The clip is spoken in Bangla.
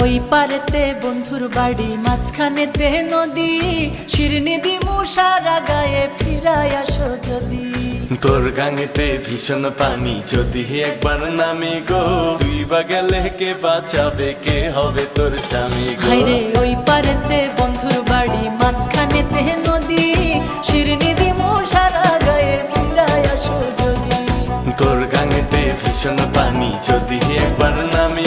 ওই পারেতে বন্ধুর বাড়ি, মাঝখানেতে নদী, শিরনি দিমু সারা গায়ে, ফিরাই আসো যদি। তোর গাঙেতে ভীষণ পানি, যদি একবার নামি গো, তুই বা গেলে কে বাঁচাবে, কে হবে তোর স্বামী গো। হায়রে ওই পারেতে বন্ধুর বাড়ি, মাঝখানেতে নদী, শিরনি দিমু সারা গায়ে, ফিরাই আসো যদি। তোর গাঙেতে ভীষণ পানি, যদি একবার নামি